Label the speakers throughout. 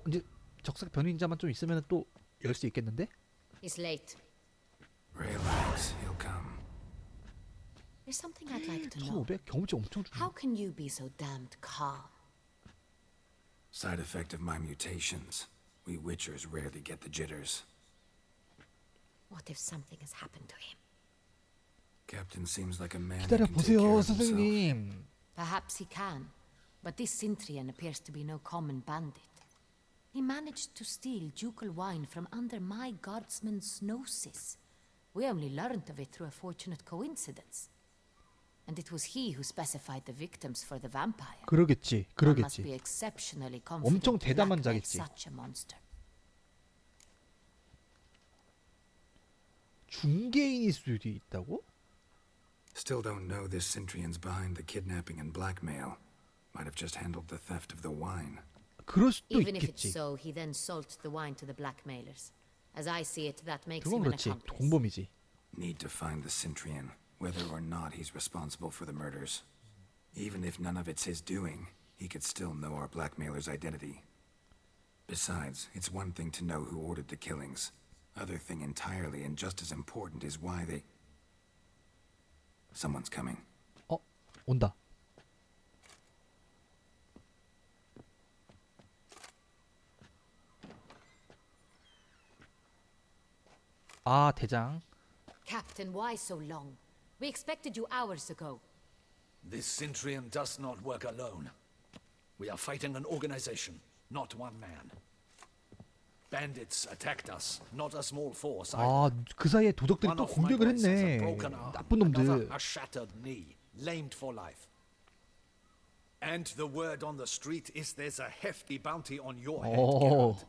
Speaker 1: 이제 적색 변인자만 좀 있으면 또 열 수 있겠는데?
Speaker 2: He's late.
Speaker 3: Relax, he'll come.
Speaker 2: There's something I'd like to know.
Speaker 1: 1500? 경험치 엄청 주네.
Speaker 2: How can you be so damned calm?
Speaker 3: Side effect of my mutations. We Witchers rarely get the jitters.
Speaker 2: What if something has happened to him?
Speaker 3: Captain seems like a man who
Speaker 1: 기다려
Speaker 3: can take care
Speaker 1: 보세요,
Speaker 3: of himself.
Speaker 1: 선생님.
Speaker 2: Perhaps he can, but this Syntrian appears to be no common bandit. He managed to steal ducal wine from under my guardsman's noses. We only learned of it through a fortunate coincidence. And it was he who specified the victims for the vampire.
Speaker 1: 그러겠지,
Speaker 2: One must be
Speaker 1: 그러겠지.
Speaker 2: exceptionally
Speaker 1: 엄청
Speaker 2: confident to
Speaker 1: 대담한
Speaker 2: blackmail
Speaker 1: 자겠지.
Speaker 2: such a monster.
Speaker 1: 중개인일 수도 있다고?
Speaker 3: Still don't know this Syntrian's behind the kidnapping and blackmail. Might have just handled the theft of the wine.
Speaker 1: 그럴 수도
Speaker 2: Even if it's
Speaker 1: 있겠지.
Speaker 2: so, he then sold the wine to the blackmailers. As I see it, that makes
Speaker 1: 그건
Speaker 2: him an
Speaker 1: 그렇지.
Speaker 2: accomplice.
Speaker 1: 공범이지.
Speaker 3: Need to find the Syntrian, whether or not he's responsible for the murders. Even if none of it's his doing, he could still know our blackmailer's identity. Besides, it's one thing to know who ordered the killings. Other thing entirely, and just as important, is why they... Someone's coming.
Speaker 1: 온다. 아, 대장.
Speaker 2: Captain, why so long? We expected you hours ago.
Speaker 4: This Syntrian does not work alone. We are fighting an organization, not one man. Bandits attacked us, not a small force.
Speaker 1: 아, 그 사이에 도적들이
Speaker 4: One
Speaker 1: 또
Speaker 4: of my
Speaker 1: 공격을
Speaker 4: boys has a
Speaker 1: 했네.
Speaker 4: broken arm,
Speaker 1: 나쁜
Speaker 4: another
Speaker 1: 놈들.
Speaker 4: a shattered knee, lamed for life. And the word on the street is there's a hefty bounty on your head,
Speaker 1: 오.
Speaker 4: Geralt.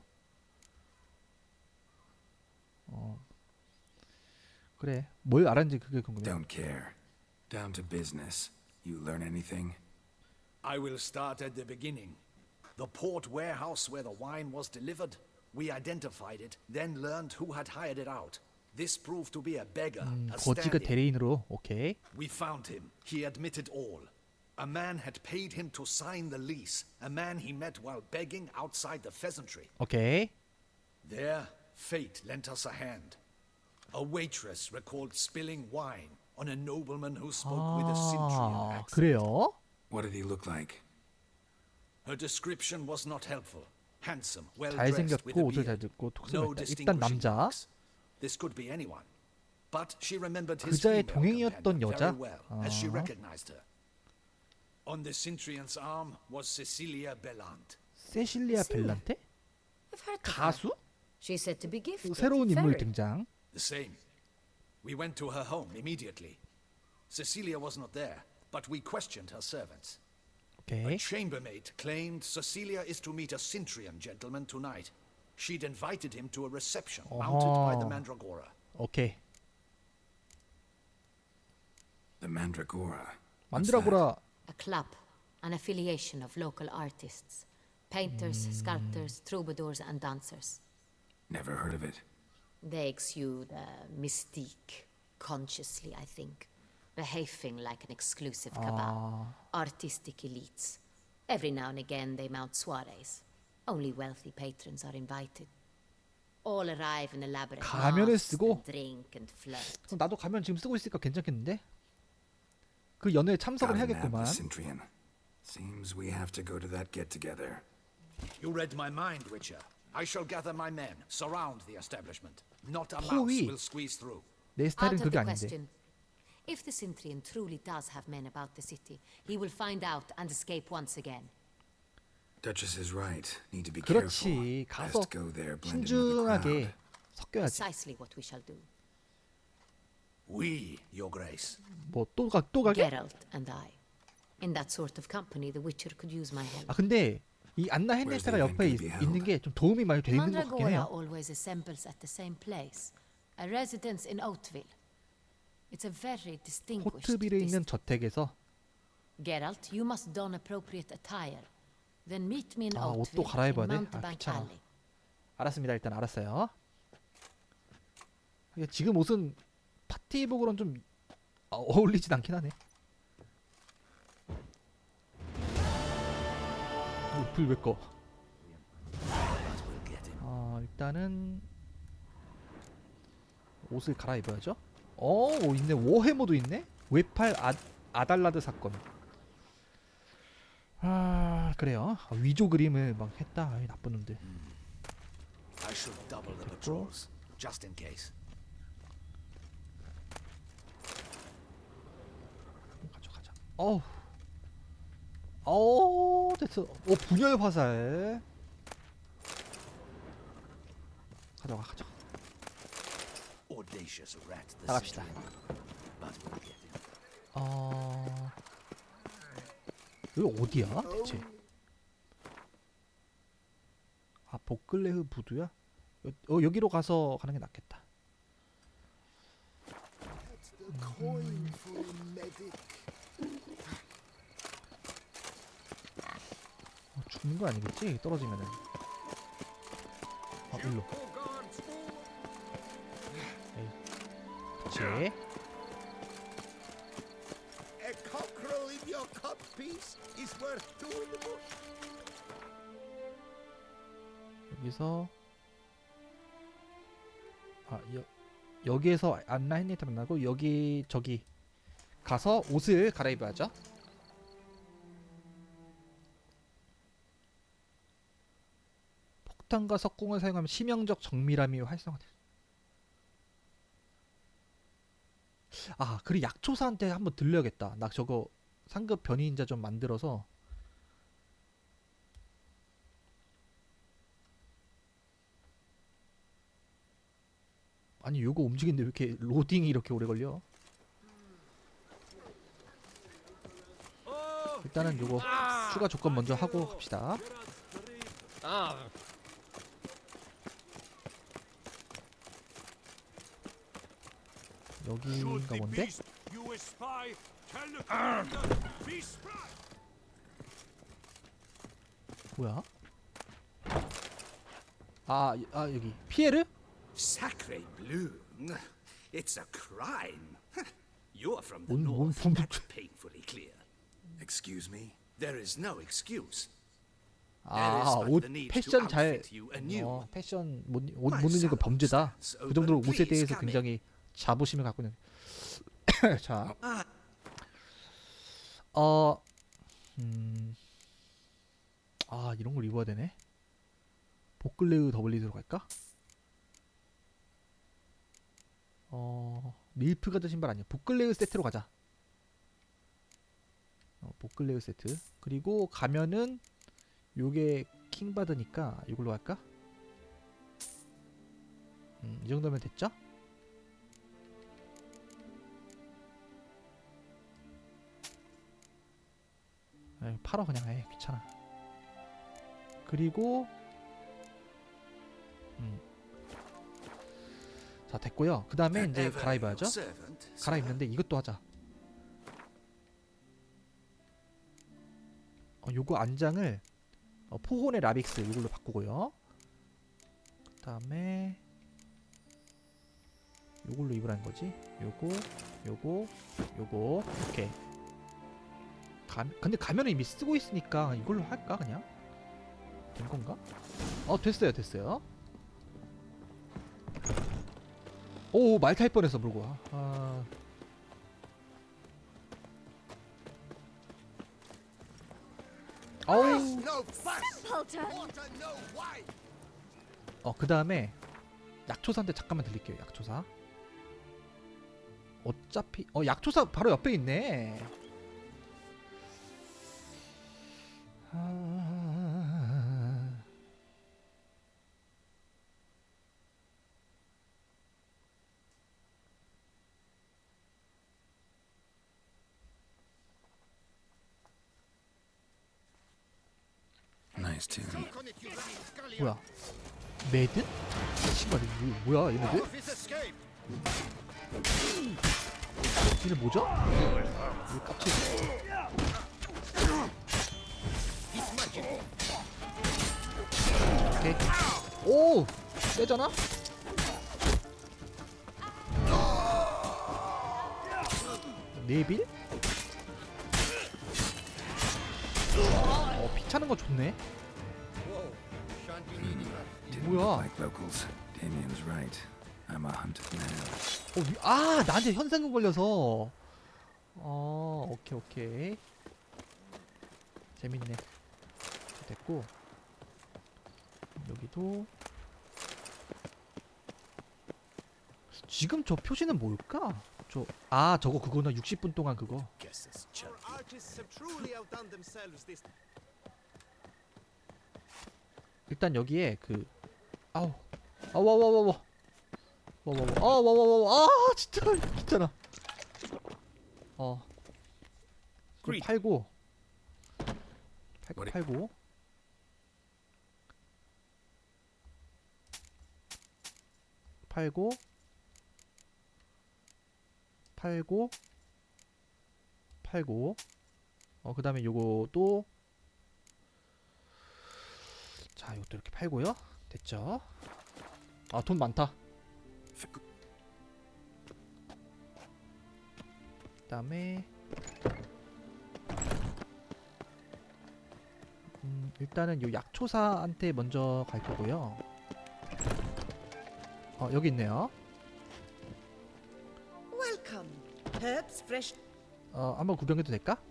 Speaker 1: 그래. 뭘 알았는지 그게 궁금해.
Speaker 3: Don't care. Down to business. You learn anything?
Speaker 4: I will start at the beginning. The port warehouse where the wine was delivered. We identified it, then learned who had hired it out. This proved to be a beggar, a
Speaker 1: 거지가
Speaker 4: stand-in.
Speaker 1: 대리인으로. 오케이.
Speaker 4: We found him. He admitted all. A man had paid him to sign the lease. A man he met while begging outside the pheasantry.
Speaker 1: 오케이.
Speaker 4: There, fate lent us a hand. A waitress recalled spilling wine on a nobleman who spoke with a Syntrian
Speaker 1: 아,
Speaker 4: accent.
Speaker 1: 그래요?
Speaker 3: What did he look like?
Speaker 4: Her description was not helpful. Handsome, well-dressed, with
Speaker 1: 잘생겼고
Speaker 4: a
Speaker 1: 옷을 잘
Speaker 4: beard.
Speaker 1: 듣고
Speaker 4: No
Speaker 1: 톡스맨 일단
Speaker 4: distinguishing
Speaker 1: 남자.
Speaker 4: marks. This could be anyone. But she remembered his
Speaker 1: 그자의
Speaker 4: female
Speaker 1: 동행이었던
Speaker 4: companion
Speaker 1: 여자?
Speaker 4: very well, as she recognized her. On the Syntrian's arm was Cecilia Bellant.
Speaker 1: 세실리아 벨란테?
Speaker 2: I've heard of her.
Speaker 1: 가수?
Speaker 2: She's said to be gifted.
Speaker 1: 새로운 인물
Speaker 2: Very.
Speaker 1: 등장.
Speaker 4: The same. We went to her home immediately. Cecilia was not there, but we questioned her servants. A
Speaker 1: 오케이.
Speaker 4: chambermaid claimed Cecilia is to meet a Syntrian gentleman tonight. She'd invited him to a reception mounted by the Mandragora.
Speaker 1: 오케이.
Speaker 3: The Mandragora. What's that?
Speaker 1: 만드라고라.
Speaker 2: A club, an affiliation of local artists. Painters, sculptors, troubadours and dancers.
Speaker 3: Never heard of it.
Speaker 2: They exude mystique, consciously, I think. Behaving like an exclusive cabal. Artistic elites. Every now and again they mount soirees. Only wealthy patrons are invited. All arrive in elaborate
Speaker 1: 가면을
Speaker 2: masks
Speaker 1: 쓰고?
Speaker 2: and drink and flirt.
Speaker 1: 그럼 나도 가면 지금 쓰고 있으니까 괜찮겠는데? 그 연회에 참석을
Speaker 3: Gotta nab
Speaker 1: 해야겠구만.
Speaker 3: the Syntrian. Seems we have to go to that get-together.
Speaker 4: You read my mind, Witcher. I shall gather my men, surround the establishment. Not a mouse
Speaker 1: 호위.
Speaker 4: will squeeze through.
Speaker 1: 내 스타일은
Speaker 2: Out of
Speaker 1: 그게
Speaker 2: the
Speaker 1: 아닌데.
Speaker 2: question. If the Syntrian truly does have men about the city, he will find out and escape once again.
Speaker 3: Duchess is right. Need to be
Speaker 1: 그렇지.
Speaker 3: careful.
Speaker 1: 가서
Speaker 3: Best go there blend in with the crowd.
Speaker 1: 신중하게 섞여야지.
Speaker 2: Precisely what we shall do.
Speaker 4: We, Your Grace.
Speaker 1: 뭐 또 가게?
Speaker 2: Geralt and I. In that sort of company, the Witcher could use my help.
Speaker 1: 아 근데 이 안나 헨리타가 옆에 있는 게 좀 도움이 많이 되는 것 같긴
Speaker 2: Mandragora
Speaker 1: 해요.
Speaker 2: always assembles at the same place, a residence in Oatville. It's a very distinguished
Speaker 1: 호트빌에 있는
Speaker 2: district.
Speaker 1: 저택에서
Speaker 2: Geralt, you must don appropriate attire. Then meet me in
Speaker 1: 아, 옷도
Speaker 2: Oatville in
Speaker 1: 갈아입어야 돼? 아,
Speaker 2: Mountebank
Speaker 1: 귀찮아.
Speaker 2: Alley.
Speaker 1: 알았습니다. 일단 알았어요. 이게 지금 옷은 파티복으로는 좀 어울리진 않긴 하네. 불 왜 꺼? 일단은 옷을 갈아입어야죠. 있네. 워해머도 있네. 외팔 아달라드 사건. 그래요. 위조 그림을 막 했다. 이 나쁜 놈들.
Speaker 4: I should double the patrols, just in case.
Speaker 1: 가자. 됐어. 분열 화살. 가자.
Speaker 4: Audacious rat, the
Speaker 1: 나갑시다.
Speaker 4: Centurion. But we'll get him.
Speaker 1: 여기 어디야 대체? 보클레흐 부두야? 여기로 가서 가는 게 낫겠다. 죽는 거 아니겠지? 떨어지면은. 일로. 그렇지.
Speaker 5: A cockerel in your codpiece is worth two in the bush.
Speaker 1: 여기서 여기에서 안나헨리트 만나고 저기 가서 옷을 갈아입어야죠. 폭탄과 석궁을 사용하면 치명적 정밀함이 활성화돼. 그리고 약초사한테 한번 들려야겠다. 나 저거 상급 변이인자 좀 만들어서. 아니 요거 움직이는데 왜 이렇게 로딩이 이렇게 오래 걸려? 일단은 요거 추가 조건 먼저 하고 갑시다. 여기인가 본데? 뭐야? 여기 피에르?
Speaker 4: Sacre bleu! It's a crime. You're from the
Speaker 1: 뭔
Speaker 4: north.
Speaker 1: 분부-
Speaker 4: That's painfully clear.
Speaker 3: Excuse me?
Speaker 4: There is no excuse.
Speaker 1: 옷 패션 잘 패션 못 입는 거 범죄다. 그 정도로 옷에 대해서 굉장히 자부심을 갖고 있는. 자, 이런 걸 입어야 되네. 보클레우 더블리드로 갈까? 밀프가드 신발 아니야. 보클레우 세트로 가자. 보클레우 세트. 그리고 가면은 요게 킹바드니까 이걸로 할까? 이 정도면 됐죠? 팔아 그냥 해. 귀찮아. 그리고 자 됐고요. 그 다음에 이제 갈아입어야죠. 갈아입는데 이것도 하자. 요거 안장을 포혼의 라빅스 이걸로 바꾸고요. 그 다음에 요걸로 입으라는 거지. 요거 이렇게. 근데 가면을 이미 쓰고 있으니까 이걸로 할까 그냥? 된 건가? 됐어요. 오, 말 탈 뻔해서 물고 와.
Speaker 5: No fuss. Want to know why?
Speaker 1: 그 다음에 약초사한테 잠깐만 들릴게요. 약초사. 어차피 약초사 바로 옆에 있네.
Speaker 3: Nice tune.
Speaker 5: Talk on it, you bloody scullion.
Speaker 1: 뭐야? 매드? 신발 뭐야 얘네들?
Speaker 5: Off his escape.
Speaker 1: 얘네 뭐죠? 이 깝치.
Speaker 5: He's magic.
Speaker 1: 오케이. 오! 세잖아? 네빌? 피 차는 거 좋네.
Speaker 5: Whoa. Shan't
Speaker 3: Didn't
Speaker 1: 뭐야?
Speaker 3: look like locals. Damien's right. I'm a hunted man.
Speaker 1: 나한테 현상금 걸려서. 오케이. 재밌네. 됐고. 여기도. 지금 저 표시는 뭘까? 저거 그거나 60분 동안 그거.
Speaker 4: Guess it's
Speaker 5: Our
Speaker 4: chunky.
Speaker 5: artists have truly outdone themselves this
Speaker 1: 일단 여기에 그 진짜 귀찮아.
Speaker 4: Great.
Speaker 1: 팔고
Speaker 3: What
Speaker 1: 팔고 그 다음에 요것도 자 이것도 이렇게 팔고요. 됐죠? 돈 많다. 그 다음에 일단은 요 약초사한테 먼저 갈 거고요. 여기 있네요.
Speaker 6: Welcome. Herbs fresh.
Speaker 1: 한번 구경해도 될까?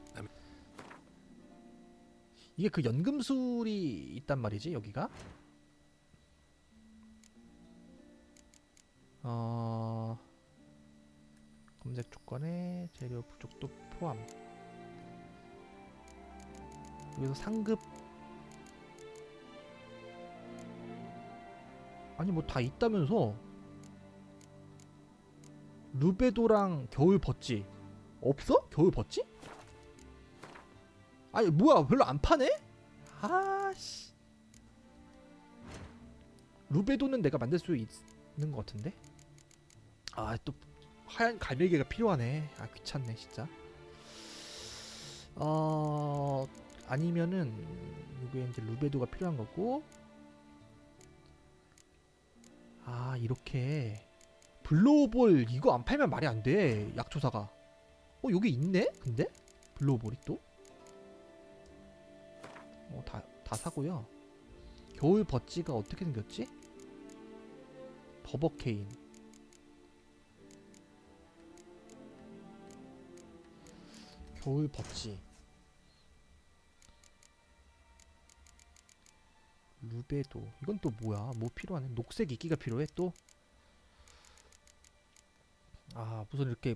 Speaker 1: 이게 그 연금술이 있단 말이지 여기가. 검색 조건에 재료 부족도 포함. 여기서 상급 아니 뭐 다 있다면서. 루베도랑 겨울 버찌 없어? 겨울 버찌? 아니 뭐야 별로 안 파네? 아씨. 루베도는 내가 만들 수 있는 것 같은데. 또 하얀 갈매기가 필요하네. 귀찮네 진짜. 아니면은 이게 이제 루베도가 필요한 거고. 이렇게 블로우볼 이거 안 팔면 말이 안 돼. 약초사가. 여기 있네? 근데 블로우볼이 또 다 사고요. 겨울 버찌가 어떻게 생겼지? 버버케인. 겨울 버찌. 루베도. 이건 또 뭐야? 뭐 필요하네? 녹색 이끼가 필요해 또? 무슨 이렇게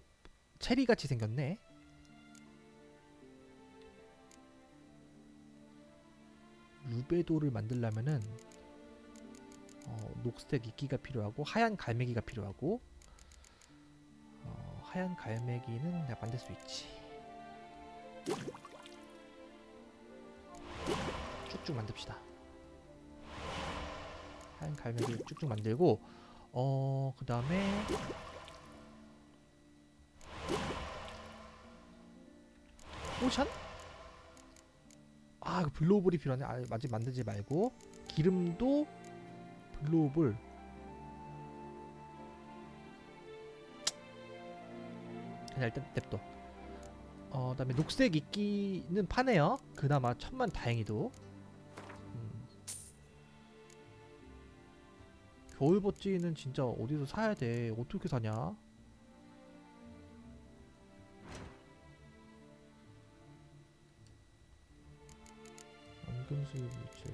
Speaker 1: 체리같이 생겼네? 루베도를 만들려면은 녹색 이끼가 필요하고 하얀 갈매기가 필요하고 하얀 갈매기는 내가 만들 수 있지. 쭉쭉 만듭시다. 하얀 갈매기 쭉쭉 만들고 그 다음에 포션? 이거 블로우볼이 필요하네. 아직 만들지 말고 기름도 블로우볼. 그냥 일단 냅둬. 그 다음에 녹색 이끼는 파네요. 그나마 천만 다행히도. 겨울버찌는 진짜 어디서 사야 돼. 어떻게 사냐? 연금술 물질.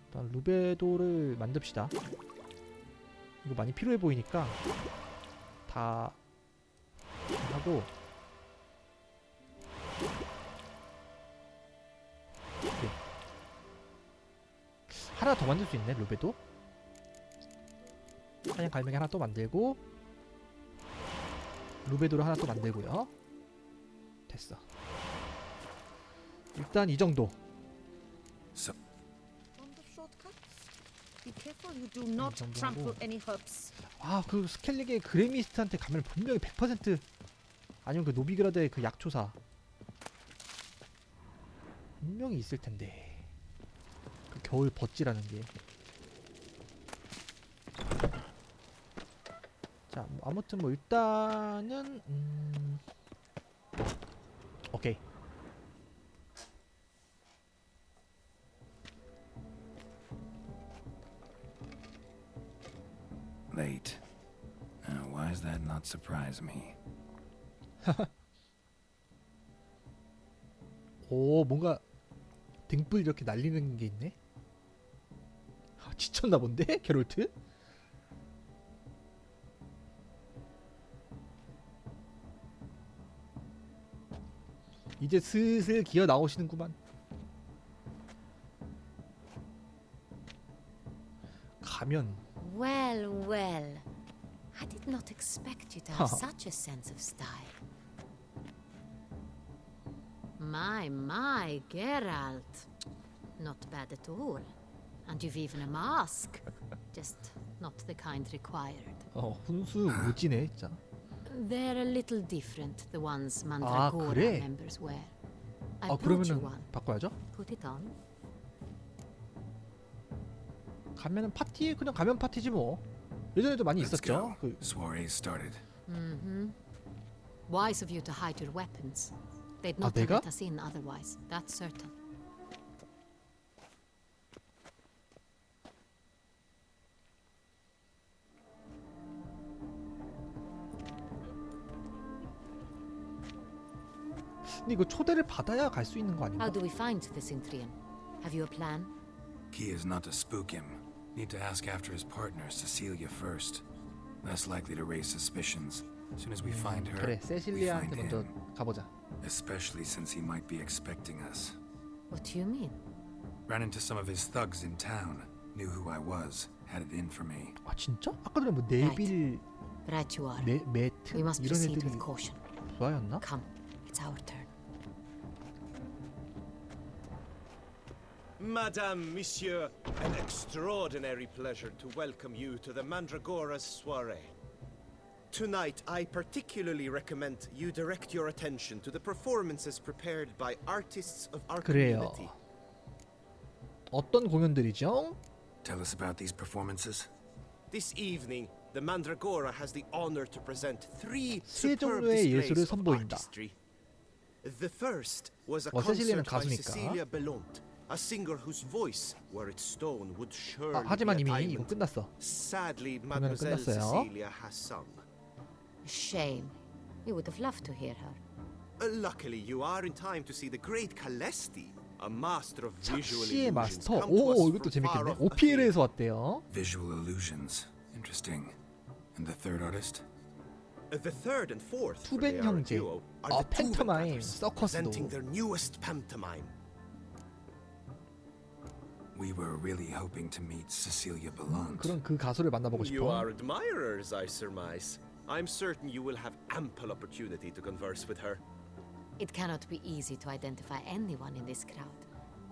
Speaker 1: 일단 루베도를 만듭시다. 이거 많이 필요해 보이니까 다 하고. 오케이. 하나 더 만들 수 있네. 루베도 하얀 갈매기 하나 또 만들고 루베도를 하나 또 만들고요. 됐어. 일단 이 정도.
Speaker 6: On the shortcuts. Be careful you do not
Speaker 1: 정도
Speaker 6: trample
Speaker 1: 하고.
Speaker 6: any herbs.
Speaker 1: 그 스켈리게 그레미스트한테 가면 분명히 100% 아니면 그 노비그라드의 그 약초사 분명히 있을 텐데. 그 겨울 버찌라는 게. 자, 아무튼 뭐 일단은 오케이.
Speaker 3: late. Why does that not surprise me?
Speaker 1: 오, 뭔가 등불 이렇게 날리는 게 있네. 지쳤나 본데 게롤트? 이제 슬슬 기어 나오시는구만. 가면.
Speaker 2: Well, well. I did not expect you to have such a sense of style. My, Geralt. Not bad at all. And you've even a mask. Just not the kind required.
Speaker 1: 훈수 무지네 진짜.
Speaker 2: They're a little different, the ones Mandragora
Speaker 1: 그래?
Speaker 2: members wear. I brought you
Speaker 1: 그러면은
Speaker 2: one.
Speaker 1: 바꿔야죠.
Speaker 2: Put it on.
Speaker 1: 가면은 파티 그냥 가면 파티지 뭐. 예전에도 많이
Speaker 3: Let's
Speaker 1: 있었죠.
Speaker 3: go. Soiree started.
Speaker 2: Wise of you to hide your weapons. They'd not have
Speaker 1: 내가?
Speaker 2: let us in otherwise. That's certain.
Speaker 1: 근데 이거 초대를 받아야 갈 수 있는 거 아닌가?
Speaker 2: How do we find the Syntrian? Have you a plan?
Speaker 3: Key is not to spook him. Need to ask after his partner, Cecilia, first. Less likely to raise suspicions. As soon as we find her,
Speaker 1: 그래,
Speaker 3: we
Speaker 1: 세실리아한테
Speaker 3: find
Speaker 1: 먼저
Speaker 3: him.
Speaker 1: 가보자.
Speaker 3: Especially since he might be expecting us.
Speaker 2: What do you mean?
Speaker 3: Ran into some of his thugs in town. Knew who I was. Had it in for me.
Speaker 1: 아 진짜? 아까 전에 뭐 네빌,
Speaker 2: Right you are.
Speaker 1: 매트
Speaker 2: We must
Speaker 1: 이런
Speaker 2: proceed
Speaker 1: 애들이
Speaker 2: with caution.
Speaker 1: 좋아였나?
Speaker 2: Come, it's our turn.
Speaker 7: Madame, Monsieur, an extraordinary pleasure to welcome you to the Mandragora's soiree. Tonight, I particularly recommend you direct your attention to the performances prepared by artists of our
Speaker 1: 그래요.
Speaker 7: community.
Speaker 1: 어떤 공연들이죠?
Speaker 3: Tell us about these performances.
Speaker 7: This evening, the Mandragora has the honor to present three
Speaker 1: 세
Speaker 7: superb
Speaker 1: 종류의
Speaker 7: displays
Speaker 1: 예술을
Speaker 7: of
Speaker 1: 선보인다.
Speaker 7: artistry. The first was a
Speaker 1: 세실리아는
Speaker 7: concert by
Speaker 1: 가수니까.
Speaker 7: Cecilia Bellont, a singer whose voice, were it stone, would surely
Speaker 1: 하지만
Speaker 7: be a
Speaker 1: 이미 이거
Speaker 7: diamond.
Speaker 1: 끝났어.
Speaker 7: Sadly, Mademoiselle
Speaker 1: 끝났어요.
Speaker 7: Cecilia has sung.
Speaker 2: Shame. We would have loved to hear her.
Speaker 7: Luckily, you are in time to see the great Calesti, a master of visual
Speaker 1: 착시의
Speaker 7: illusions,
Speaker 1: 마스터.
Speaker 7: come to us
Speaker 1: 오, 이것도
Speaker 7: from far
Speaker 1: 재밌겠네.
Speaker 7: off
Speaker 1: OPL에서 왔대요.
Speaker 3: Visual illusions. Interesting. And the third artist?
Speaker 7: The third and fourth, for
Speaker 1: 투벤
Speaker 7: they are a
Speaker 1: 형제.
Speaker 7: duo, are the Tuben
Speaker 1: 팬터마임,
Speaker 7: brothers,
Speaker 1: 서커스도.
Speaker 7: presenting their newest pantomime.
Speaker 3: We were really hoping to meet Cecilia Bellont.
Speaker 1: 그런 그 가수를 만나보고
Speaker 7: You
Speaker 1: 싶어.
Speaker 7: are admirers, I surmise. I'm certain you will have ample opportunity to converse with her.
Speaker 2: It cannot be easy to identify anyone in this crowd.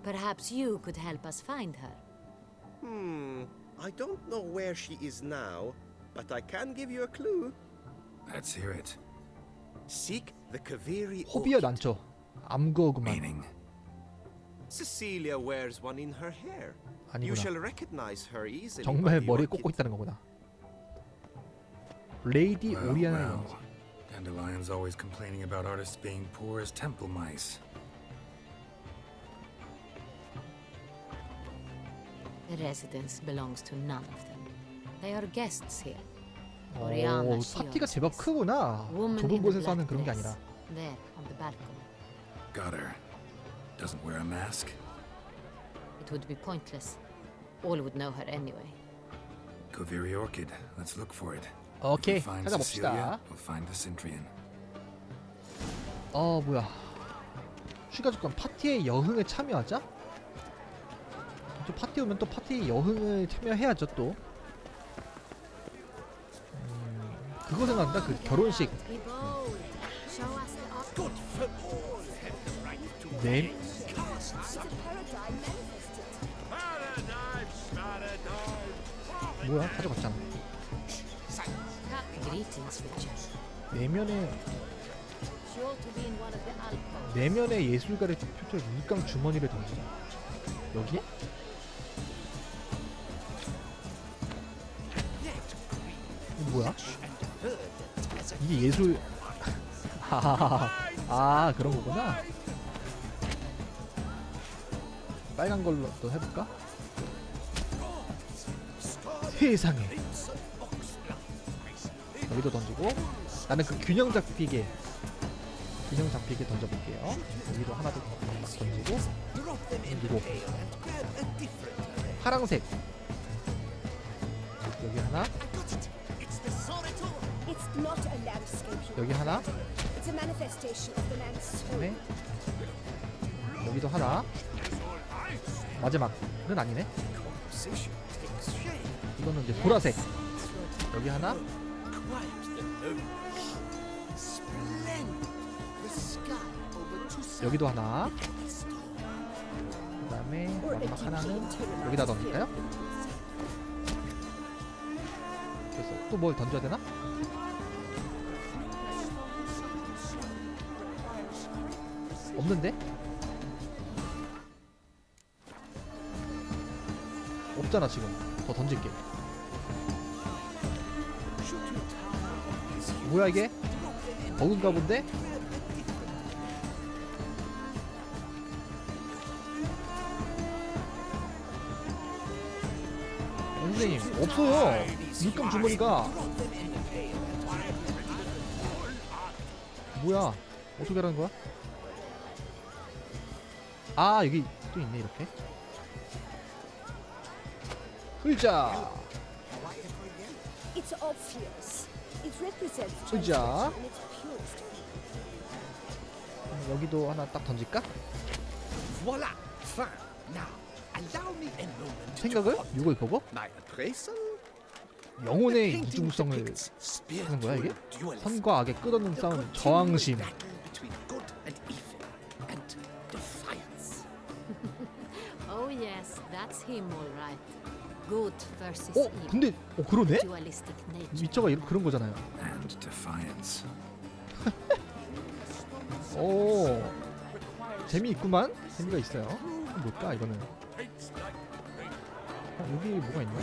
Speaker 2: Perhaps you could help us find her.
Speaker 7: I don't know where she is now, but I can give you a clue.
Speaker 3: Let's hear it.
Speaker 7: Seek the Kaviri
Speaker 1: 호비어
Speaker 7: orchid.
Speaker 1: 난초. 암거구만.
Speaker 3: Meaning?
Speaker 7: Cecilia wears one in her hair. You
Speaker 1: 아니구나.
Speaker 7: shall recognize her easily.
Speaker 1: 정말
Speaker 7: by the
Speaker 1: 머리에
Speaker 7: orchid.
Speaker 1: 꽂고 있다는 거구나. 레이디
Speaker 3: Well,
Speaker 1: 오리아나
Speaker 3: well.
Speaker 1: 연지.
Speaker 3: Dandelion's always complaining about artists being poor as temple mice.
Speaker 2: The residence belongs to none of them. They are guests here. Oriana,
Speaker 1: 오,
Speaker 2: she
Speaker 1: 파티가
Speaker 2: owns
Speaker 1: 제법
Speaker 2: this.
Speaker 1: 크구나.
Speaker 2: Woman
Speaker 1: 좁은
Speaker 2: in the
Speaker 1: 곳에서 하는
Speaker 2: black
Speaker 1: 그런 게
Speaker 2: dress.
Speaker 1: 아니라.
Speaker 2: There, on the balcony.
Speaker 3: Got her. Doesn't wear a mask.
Speaker 2: It would be pointless. All would know her anyway.
Speaker 3: Kaviri orchid. Let's look for it.
Speaker 1: 오케이,
Speaker 3: If we find
Speaker 1: 찾아봅시다.
Speaker 3: Cecilia, we'll find the Syntrian.
Speaker 1: 뭐야. 추가 조건 파티의 여흥에 참여하자? 또 파티 오면 또 파티 여흥을 참여해야죠 또. 그거 생각난다. 그 결혼식
Speaker 2: Be bold. Show us the option.
Speaker 1: 네. 뭐야? 가져갔잖아.
Speaker 2: Greetings, Richard.
Speaker 1: 내면에
Speaker 2: Sure to be in one of the alcoves.
Speaker 1: 내면의 예술가를 표절 물감 주머니를 던지자. 여기? 이거 뭐야? 이게 예술. 그런 거구나. 빨간 걸로 또 해볼까? 세상에 여기도 던지고 나는 그 균형 잡히게 던져볼게요. 여기도 하나 더 던지고 던지고 파랑색 여기 하나
Speaker 6: It's not a landscape.
Speaker 1: 여기 하나
Speaker 6: It's a manifestation of the man's soul.
Speaker 1: 그다음에 여기도 하나 마지막은 아니네. 이거는 이제 보라색 여기 하나 여기도 하나 그 다음에 마지막 하나는 여기다 던질까요? 그래서 또 뭘 던져야 되나? 없는데? 없잖아 지금. 더 던질게. 뭐야 이게? 버그인가 본데? 선생님 없어요. 물감 주머니가. 뭐야? 어떻게 하라는 거야? 아 여기 또 있네 이렇게. 글자.
Speaker 6: It's obvious. It represents
Speaker 1: 글자.
Speaker 6: translation in its purest form.
Speaker 1: 여기도 하나 딱 던질까?
Speaker 4: Voila! Fine. Now, allow me a moment.
Speaker 1: 생각을? 이걸 보고?
Speaker 4: My appraisal?
Speaker 1: 영혼의
Speaker 4: Painting
Speaker 1: 이중성을
Speaker 4: depicts
Speaker 1: 하는 거야 이게?
Speaker 4: spiritual dualism.
Speaker 1: 선과 악의 끝없는
Speaker 4: The
Speaker 1: 싸움,
Speaker 4: continual
Speaker 1: 저항심.
Speaker 4: battle between good and evil and defiance.
Speaker 2: Oh yes, that's him all right. Good versus
Speaker 1: 어?
Speaker 2: evil.
Speaker 1: 근데 그러네?
Speaker 2: Dualistic nature.
Speaker 1: 위쳐가 그런 거잖아요.
Speaker 3: And defiance.
Speaker 1: 오 재미있구만. 재미가 있어요. 뭘까 이거는? 여기 뭐가 있나?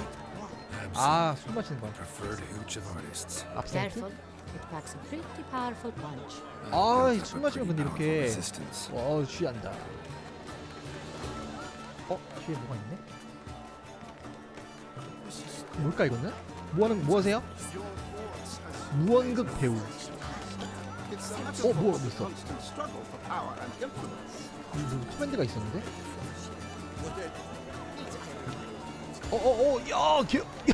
Speaker 1: 아 술 마시는 거.
Speaker 3: Preferred hooch of artists.
Speaker 1: 압센트?
Speaker 2: Careful, it packs a pretty powerful punch.
Speaker 1: 아 술 마시면 근데 이렇게
Speaker 3: Resistance.
Speaker 1: 취한다. 뒤에 뭐가 있네? 뭘까 이거는? 뭐 하세요? 무언극 배우. 뭐 있어? 무슨 트렌드가 있었는데?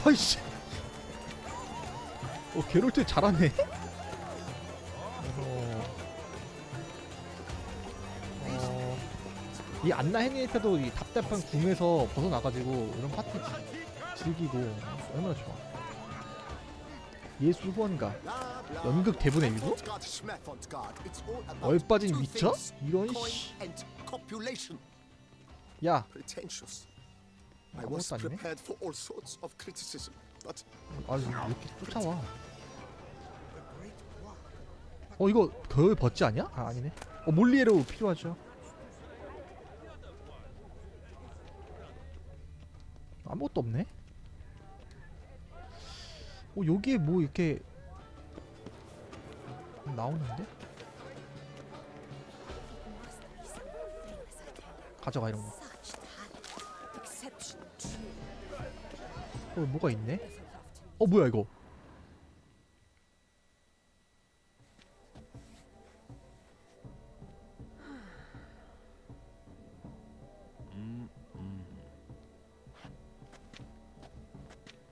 Speaker 1: 야이씨. 게롤트 잘하네. 이 안나 헤니에타도 이 답답한 궁에서 벗어나가지고 이런 파티 즐기고 얼마나 좋아. 예술 후원가 연극 대본의 일부? 얼빠진 위쳐? 이런 씨. 야
Speaker 5: I was
Speaker 1: 아무것도 아니네.
Speaker 5: prepared for all sorts of criticism, but
Speaker 1: 아니 왜 이렇게 쫓아와. 이거 겨울 버찌 아니야? 아 아니네. 몰리에로 필요하죠. 아무것도 없네. 여기에 뭐 이렇게 나오는데? 가져가 이런 거.
Speaker 6: Exceptional too.
Speaker 1: 뭐가 있네? 뭐야 이거?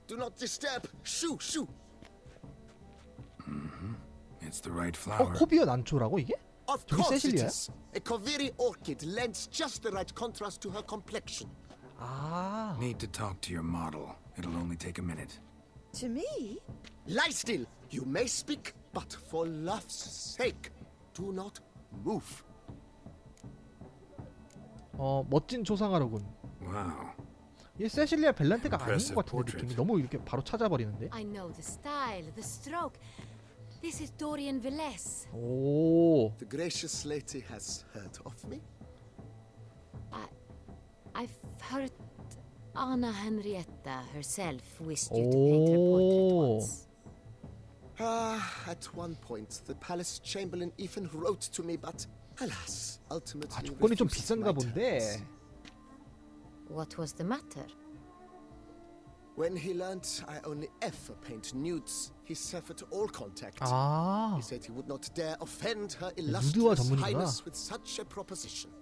Speaker 5: do not disturb. Shoo, shoo.
Speaker 3: It's the right flower.
Speaker 1: 코비어 난초라고 이게?
Speaker 5: Of
Speaker 1: 저기
Speaker 5: course it
Speaker 1: 세실리아야?
Speaker 5: is. A Koviri orchid lends just the right contrast to her complexion.
Speaker 1: 아.
Speaker 3: Need to talk to your model. It'll only take a minute.
Speaker 6: To me?
Speaker 5: Lie still. You may speak, but for love's sake, do not move.
Speaker 1: 멋진 조상아로군.
Speaker 3: Wow.
Speaker 1: 얘 세실리아 벨란테가 아닌
Speaker 3: Impressive
Speaker 1: 것 같은데
Speaker 3: portrait.
Speaker 1: 느낌이 너무 이렇게 바로 찾아버리는데.
Speaker 2: I know the style, the stroke. This is Dorian Vélez.
Speaker 1: 오.
Speaker 5: The gracious lady has heard of me.
Speaker 2: I've heard Anna Henrietta herself wished you to paint her portrait
Speaker 1: Oh.
Speaker 2: once.
Speaker 5: At one point, the palace chamberlain even wrote to me, but alas, ultimately
Speaker 1: 조건이 좀
Speaker 5: refused
Speaker 1: 비싼가
Speaker 5: my
Speaker 1: 본데.
Speaker 5: terms.
Speaker 2: What was the matter?
Speaker 5: When he learned I only ever paint nudes, he severed all contact.
Speaker 1: 아,
Speaker 5: He said he would not dare offend her
Speaker 1: 누드와
Speaker 5: illustrious
Speaker 1: 전문이구나.
Speaker 5: highness with such a proposition.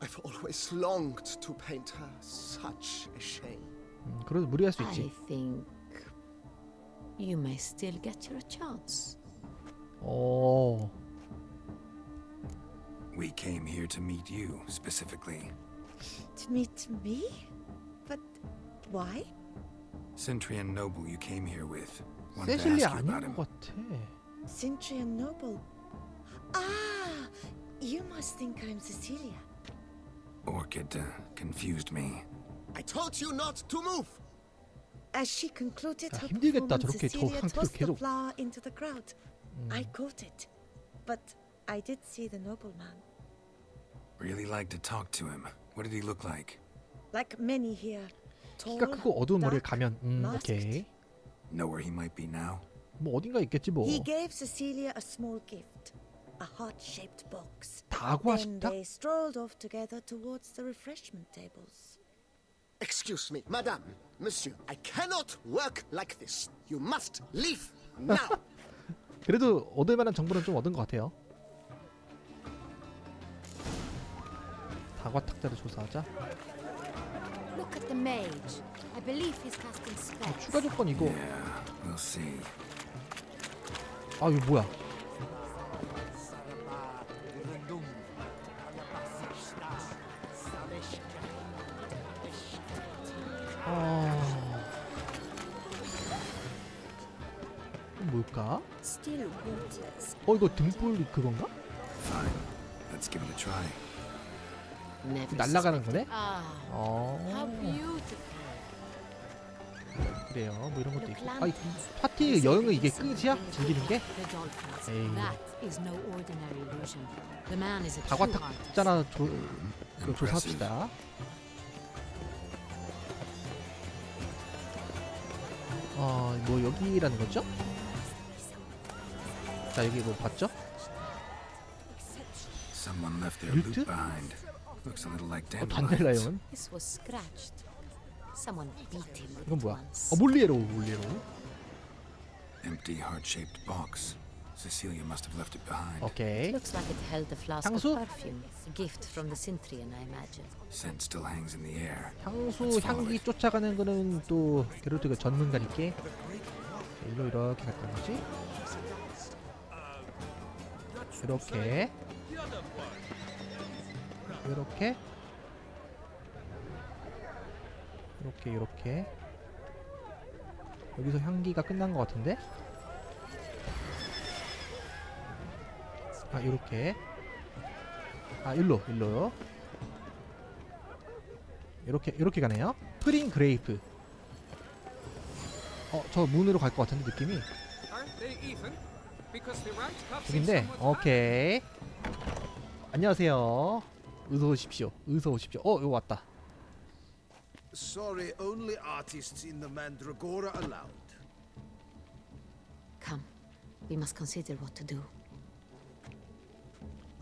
Speaker 5: I've always longed to paint her. Such a shame.
Speaker 1: 그래도 무리할 수
Speaker 2: I
Speaker 1: 있지.
Speaker 2: think you may still get your chance.
Speaker 1: 오,
Speaker 3: We came here to meet you, specifically.
Speaker 6: To meet me? But why?
Speaker 3: Centrian noble you came here with. Wanted to
Speaker 1: 세실리
Speaker 3: ask you about
Speaker 1: 아닌
Speaker 3: him.
Speaker 1: 것 같아.
Speaker 6: Cintrian noble. Ah, you must think I'm Cecilia.
Speaker 3: Orchid confused me.
Speaker 5: I told you not to move.
Speaker 6: As she concluded
Speaker 1: 야,
Speaker 6: her
Speaker 1: 힘들겠다.
Speaker 6: performance,
Speaker 1: 저렇게 저
Speaker 6: Cecilia
Speaker 1: 상태로
Speaker 6: tossed the
Speaker 1: 계속.
Speaker 6: flower into the crowd. I caught it, but I did see the nobleman.
Speaker 3: Really like to talk to him. What did he look like?
Speaker 6: Like many here, tall,
Speaker 1: 키가 크고 어두운 머리를
Speaker 6: dark,
Speaker 1: 가면
Speaker 6: masked.
Speaker 1: 오케이.
Speaker 3: Know where he might be now?
Speaker 1: 뭐 어딘가 있겠지 뭐.
Speaker 6: He gave Cecilia a small gift, a heart-shaped box.
Speaker 1: 다과
Speaker 6: Then
Speaker 1: 식탁?
Speaker 6: they strolled off together towards the refreshment tables.
Speaker 5: Excuse me, madame, monsieur. I cannot work like this. You must leave now.
Speaker 1: 그래도 얻을 만한 정보는 좀 얻은 것 같아요. 다과 탁자를 조사하자.
Speaker 2: Look at the mage. I believe he's casting spells.
Speaker 1: 추가 조건 이거.
Speaker 3: Yeah, we'll see.
Speaker 1: 아 이거 뭐야? 뭘까?
Speaker 6: Still waters.
Speaker 1: 이거 등불 그건가?
Speaker 3: Fine. Let's give it a try.
Speaker 2: Never
Speaker 1: 날아가는 거네?
Speaker 2: Ah, how
Speaker 1: 어,
Speaker 2: beautiful.
Speaker 1: 그래요. 뭐 이런 것도
Speaker 2: Look,
Speaker 1: 있고.
Speaker 2: lanterns.
Speaker 1: 파티 여행은 이게 끝이야? 즐기는 게?
Speaker 2: The dolphins.
Speaker 1: 에이.
Speaker 2: That is no ordinary illusion. The man is a
Speaker 1: 다과
Speaker 2: true artist.
Speaker 1: 탁자나 그거 조사합시다. 뭐 여기라는 거죠? 자 여기 뭐 봤죠?
Speaker 3: Someone left their
Speaker 1: Lute?
Speaker 3: loot behind. Looks a little like dandelions.
Speaker 1: 단델라이온.
Speaker 2: This was scratched. Someone beat him with
Speaker 1: 이건
Speaker 2: it
Speaker 1: 뭐야?
Speaker 2: once.
Speaker 1: 몰리에로.
Speaker 3: Empty heart-shaped box. Cecilia must have left it behind.
Speaker 1: 오케이.
Speaker 2: Looks like it held a flask
Speaker 1: 향수?
Speaker 2: of perfume. A gift from the Cintrian, I imagine.
Speaker 3: Scent still hangs in the air.
Speaker 1: 향수 향기 쫓아가는 거는 또 게롤트가 전문가니까 일로 이렇게 갔던 거지. 이렇게 이렇게 이렇게 이렇게 여기서 향기가 끝난 것 같은데. 아 이렇게 일로 이렇게 가네요. 프린 그레이프. 저 문으로 갈 것 같은데 느낌이. 여긴데. 오케이. 안녕하세요. 어서 오십시오. 이거 왔다.
Speaker 4: Sorry, only artists in the Mandragora allowed.
Speaker 2: Come, we must consider what to do.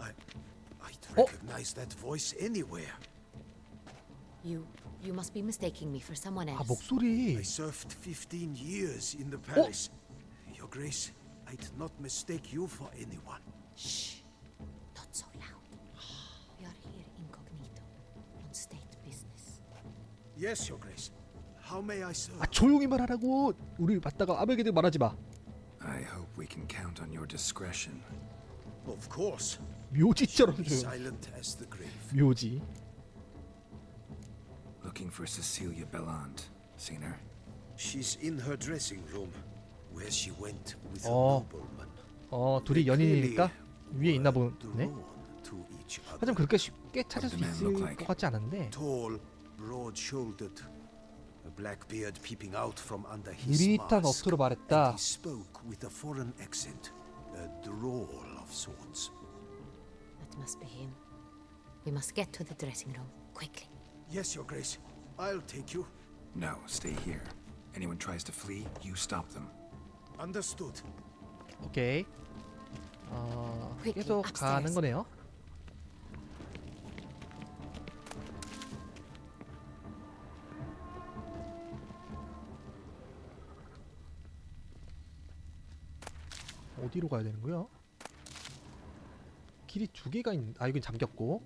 Speaker 4: I'd recognize that voice anywhere.
Speaker 2: You must be mistaking me for someone else.
Speaker 1: 목소리.
Speaker 4: I served 15 years in the palace. Your Grace, I'd not mistake you for anyone.
Speaker 2: Shh, not so loud. We are here incognito, on state business.
Speaker 4: Yes, Your Grace. How may I serve?
Speaker 1: 조용히 말하라고. 우리 맞다가 아무에게도 말하지 마.
Speaker 3: I hope we can count on your discretion.
Speaker 4: Of course.
Speaker 1: 묘지처럼 조용.
Speaker 4: Silent as the grave.
Speaker 1: 묘지.
Speaker 3: Looking for Cecilia Bellant. Seen her?
Speaker 4: She's in her dressing room, where she went with a
Speaker 1: Oh.
Speaker 4: nobleman.
Speaker 1: 둘이 연인이니까 위에 있나 보네.
Speaker 4: Drawn to each other.
Speaker 1: 하지만 그렇게 쉽게 찾을 수 있을 것 같지 않은데.
Speaker 4: Tall, broad-shouldered, a black beard peeping out from under his
Speaker 1: 느릿한
Speaker 4: mask.
Speaker 1: 어투로
Speaker 4: And
Speaker 1: 말했다.
Speaker 4: he spoke with a foreign accent, a drawl of sorts.
Speaker 2: That must be him. We must get to the dressing room, quickly.
Speaker 4: Yes, Your Grace. I'll take you.
Speaker 3: No, stay here. Anyone tries to flee, you stop them.
Speaker 4: Understood.
Speaker 1: 오케이. 계속 가는 거네요. 어디로 가야 되는 거야? 길이 두 개가 있는. 아, 여긴 잠겼고.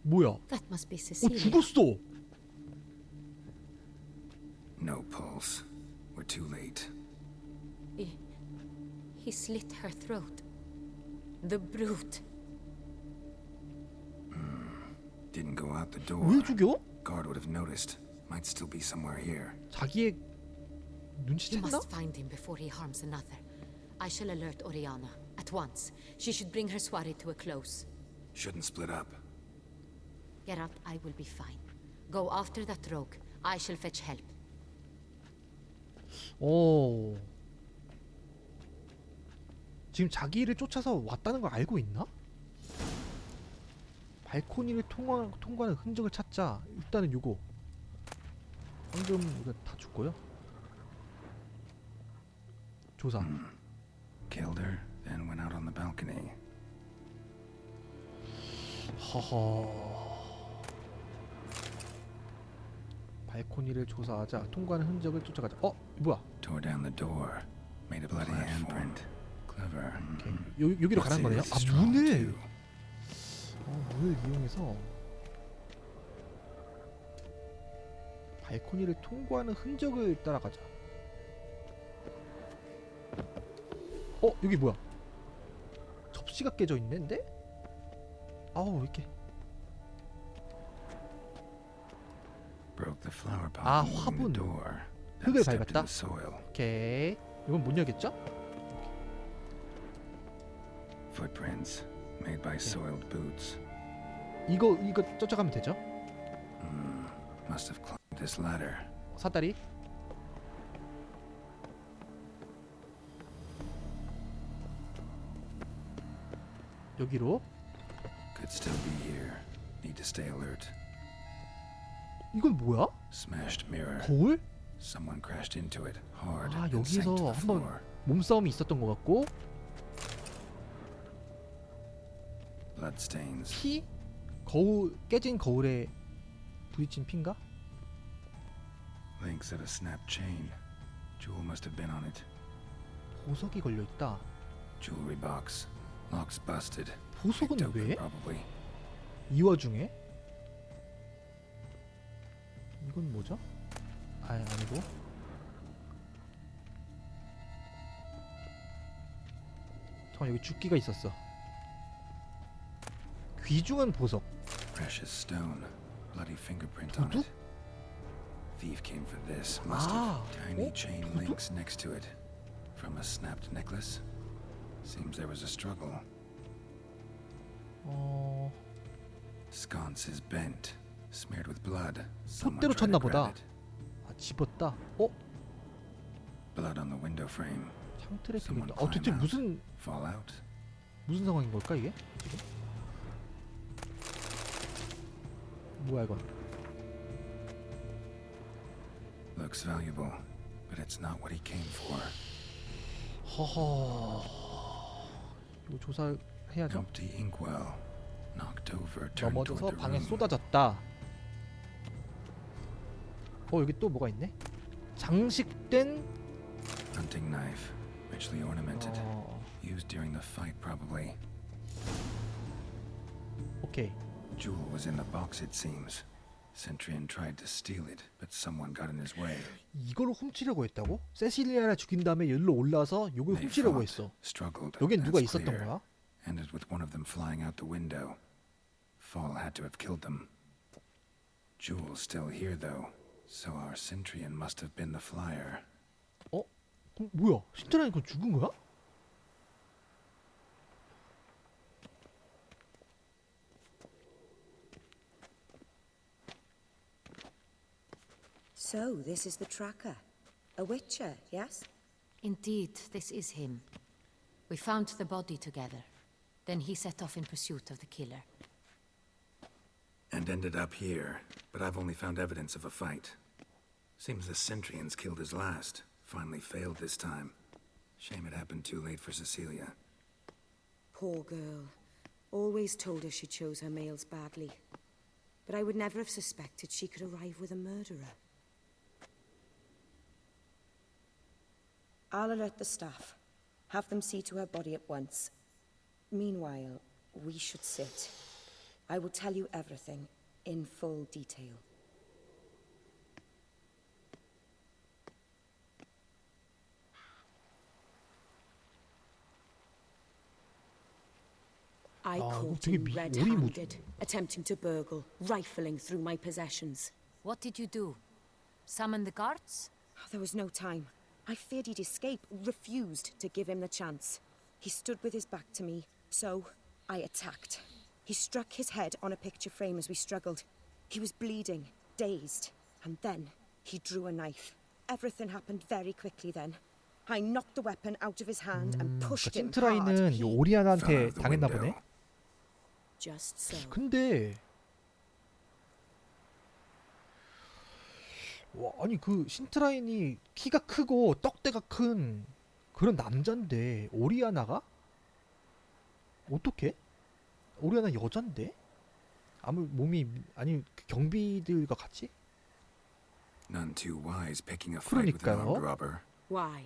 Speaker 1: 뭐야?
Speaker 2: That must be
Speaker 1: 어,
Speaker 2: Cecilia.
Speaker 1: 죽었어.
Speaker 3: No pulse. We're too late.
Speaker 2: He slit her throat. The brute.
Speaker 3: Didn't go out the door.
Speaker 1: 왜 죽여?
Speaker 3: Guard would have noticed. Might still be somewhere here.
Speaker 1: 자기의
Speaker 2: You
Speaker 1: 눈치챘나?
Speaker 2: must find him before he harms another. I shall alert Oriana at once. She should bring her soirée to a close.
Speaker 3: Shouldn't split up.
Speaker 2: Geralt, I will be fine. Go after that rogue. I shall fetch help.
Speaker 1: 오. 지금 자기를 쫓아서 왔다는 걸 알고 있나? 발코니를 통과하는 흔적을 찾자. 일단은 요거. 방금 이거 다 죽고요. 조사.
Speaker 3: Killed her, then went out on the balcony.
Speaker 1: 허허. 발코니를 조사하자. 통과하는 흔적을 쫓아가자. 뭐야?
Speaker 3: Tore down the door. Made a bloody handprint. Clever.
Speaker 1: 여기로 가는 거네요. 아, 문을. 문을 이용해서 발코니를 통과하는 흔적을 따라가자. 여기 뭐야? 접시가 깨져 있는데? 아우, 왜 이렇게?
Speaker 3: Broke the flower pot.
Speaker 1: 아,
Speaker 3: moving
Speaker 1: 화분.
Speaker 3: the door.
Speaker 1: 흙을
Speaker 3: Stepped in
Speaker 1: 밟았다.
Speaker 3: the soil.
Speaker 1: 오케이. 이건 못 열겠죠?
Speaker 3: Footprints made by soiled boots.
Speaker 1: 이거 쫓아가면 되죠?
Speaker 3: Must have climbed this ladder.
Speaker 1: 사다리. 여기로.
Speaker 3: Could still be here. Need to stay alert.
Speaker 1: 이건 뭐야?
Speaker 3: Smashed mirror.
Speaker 1: 거울?
Speaker 3: Someone crashed into it hard
Speaker 1: 아,
Speaker 3: and sank to
Speaker 1: 여기서
Speaker 3: the
Speaker 1: 한번
Speaker 3: floor.
Speaker 1: 몸싸움이 있었던 것 같고.
Speaker 3: Bloodstains.
Speaker 1: 피? 거울, 깨진 거울에 부딪힌 피인가?
Speaker 3: Links of a snapped chain. Jewel must have been on it.
Speaker 1: 보석이 걸려 있다.
Speaker 3: Jewelry box. Lock's busted.
Speaker 1: 보석은
Speaker 3: Picked open
Speaker 1: 왜?
Speaker 3: probably.
Speaker 1: 이 와중에? 이건 뭐죠? 아니고. 잠깐, 여기 죽기가 있었어. 귀중한 보석.
Speaker 3: Precious stone. Bloody fingerprint on
Speaker 1: 도둑?
Speaker 3: it. Thief came for this. Must
Speaker 1: 아,
Speaker 3: have. Tiny chain
Speaker 1: 도둑?
Speaker 3: links next to it. From a snapped necklace. Seems there was a struggle. Sconce is bent. Smeared with blood. Someone
Speaker 1: 촛대로
Speaker 3: tried
Speaker 1: 쳤나
Speaker 3: to grab
Speaker 1: 보다.
Speaker 3: it.
Speaker 1: 아, 집었다.
Speaker 3: Blood on the window frame.
Speaker 1: 창틀에
Speaker 3: Someone
Speaker 1: 들어온다. 대체
Speaker 3: climb out.
Speaker 1: 무슨
Speaker 3: Fallout.
Speaker 1: 상황인 걸까 이게? 지금? 뭐야 이건?
Speaker 3: Looks valuable, but it's not what he came for.
Speaker 1: 허허. 이거 조사해야죠.
Speaker 3: Empty inkwell. Knocked over, turned
Speaker 1: 넘어져서
Speaker 3: toward the
Speaker 1: 방에
Speaker 3: room.
Speaker 1: 쏟아졌다. 여기 또 뭐가 있네? 장식된
Speaker 3: Hunting knife, richly ornamented. Used during the fight, probably.
Speaker 1: 오케이.
Speaker 3: Jewel was in the box, it seems. Centurion tried to steal it, but someone got in his way.
Speaker 1: 이거를 훔치려고 했다고? 세실리아를 죽인 다음에 여기로 올라서 이걸
Speaker 3: They
Speaker 1: 훔치려고
Speaker 3: fought,
Speaker 1: 했어.
Speaker 3: struggled.
Speaker 1: 여긴 누가
Speaker 3: that's
Speaker 1: 있었던
Speaker 3: clear.
Speaker 1: 거야?
Speaker 3: Ended with one of them flying out the window. Fall had to have killed them. Jewel's still here, though, so our Centurion must have been the flyer.
Speaker 1: 그럼 뭐야? 신트라인 그건 죽은 거야?
Speaker 6: So, this is the tracker. A witcher, yes?
Speaker 2: Indeed, this is him. We found the body together. Then he set off in pursuit of the killer.
Speaker 3: And ended up here, but I've only found evidence of a fight. Seems the Centurions killed his last. Finally failed this time. Shame it happened too late for Cecilia.
Speaker 6: Poor girl.
Speaker 8: Always told her she chose her males badly. But I would never have suspected she could arrive with a murderer. I'll alert the staff. Have them see to her body at once. Meanwhile, we should sit. I will tell you everything in full detail. I caught him red-handed, attempting to burgle, rifling through my possessions.
Speaker 2: What did you do? Summon the guards?
Speaker 8: There was no time. I feared he'd escape, refused to give him the chance. He stood with his back to me, so I attacked. He struck his head on a picture frame as we struggled. He was bleeding, dazed, and then he drew a knife. Everything happened very quickly then. I knocked the weapon out of his hand and pushed him hard.
Speaker 1: 신트라인은 이 오리아나한테 당했나 보네.
Speaker 8: Just so.
Speaker 1: 근데 와, 아니 그 신트라인이 키가 크고 떡대가 큰 그런 남잔데 오리아나가 어떻게? 오리아나 여잔데? 아무 몸이 아니 그 경비들과 같이?
Speaker 3: None too wise picking a fight with an armed robber.
Speaker 8: Why?